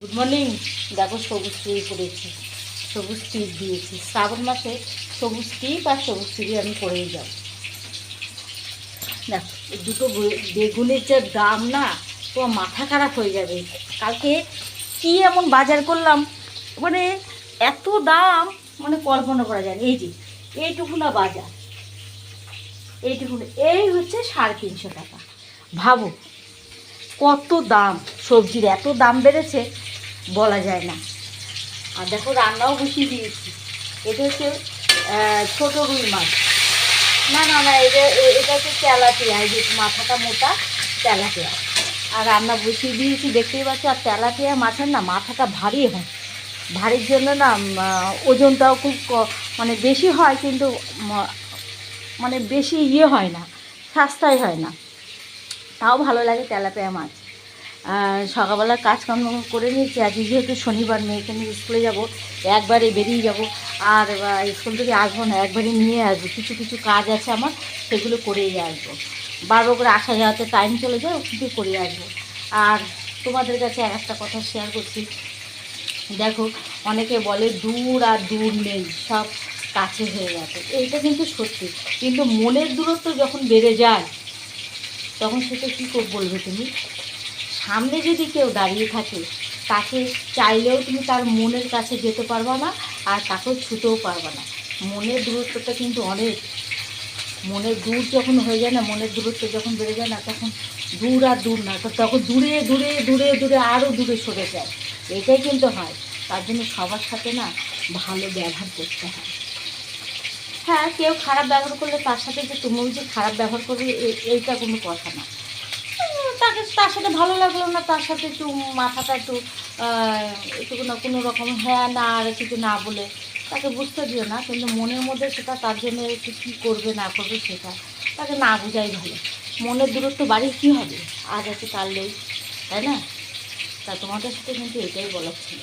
Good morning. দেখো সবুজ টিপ করেছি, সবুজ টিপ দিয়েছি। শ্রাবণ মাসে সবুজ টিপ আর সবুজ টিপই আমি করেই যাব। দেখো এই দুটো বেগুনের যে দাম না, তোমার মাথা খারাপ হয়ে যাবে। কালকে কি এমন বাজার করলাম, মানে এত দাম, মানে কল্পনা করা যায় না। এই যে এইটুকু না বাজার, এইটুকু, এই হচ্ছে 350 টাকা। ভাবো কত দাম, সবজির এত দাম বেড়েছে বলা যায় না। আর দেখো রান্নাও বসিয়ে দিয়েছি। এটা হচ্ছে ছোটো রুই মাছ। না না না, এটা হচ্ছে তেলাপিয়া, এই যে মাথাটা মোটা তেলাপিয়া। আর রান্না বসিয়ে দিয়েছি, দেখতেই পাচ্ছ। আর তেলাপিয়া মাছের না মাথাটা ভারী হয়, ভারীর জন্য না ওজনটাও খুব মানে বেশি হয়, কিন্তু মানে বেশি হয় না, সাশ্রয় হয় না। তাও ভালো লাগে তেলাপিয়া মাছ। সকালবেলা কাজকর্ম করে নিয়েছি। আজকে যেহেতু শনিবার, মেয়েকে নিয়ে স্কুলে যাব, একবারে বেরিয়ে যাব। আর স্কুল থেকে আসবো না, একবারে নিয়ে আসবো। কিছু কিছু কাজ আছে আমার, সেগুলো করেই আসবো। বারবার করে আসা যাওয়াতে টাইম চলে যায়, কিন্তু করে আসবো। আর তোমাদের কাছে একটা কথা শেয়ার করছি। দেখো অনেকে বলে দূর আর দূর নেই, সব কাছে হয়ে গেছে। এইটা কিন্তু সত্যি, কিন্তু মনের দূরত্ব যখন বেড়ে যায় তখন সেটা কী বলবে তুমি? সামনে যদি কেউ দাঁড়িয়ে থাকে, তাকে চাইলেও তুমি তার মনের কাছে যেতে পারবে না, আর তাকেও ছুতেও পারবে না। মনের দূরত্বটা কিন্তু অনেক, মনের দূর যখন হয়ে যায় না, মনের দূরত্ব যখন বেড়ে যায় না, তখন দূর আর দূর না, তখন দূরে দূরে দূরে দূরে আরও দূরে সরে যায়। এটাই কিন্তু হয়। তার জন্য সবার সাথে না ভালো ব্যবহার করতে হয়। হ্যাঁ, কেউ খারাপ ব্যবহার করলে তার সাথে যে তুমিও যে খারাপ ব্যবহার করবে এইটা কোনো কথা না। তার সাথে ভালো লাগলো না, তার সাথে একটু মাথাটা একটু একটু কোনো রকম হ্যাঁ না আর কিছু না বলে তাকে বুঝতে দিও না, কিন্তু মনের মধ্যে সেটা তার জন্য একটু কী করবে না করবে সেটা তাকে না বোঝাই ভালো। মনের দূরত্ব বাড়ির কী হবে, আজ আছে কাল নেই, তাই না? তা তোমাদের সাথে কিন্তু এটাই বলার ছিল।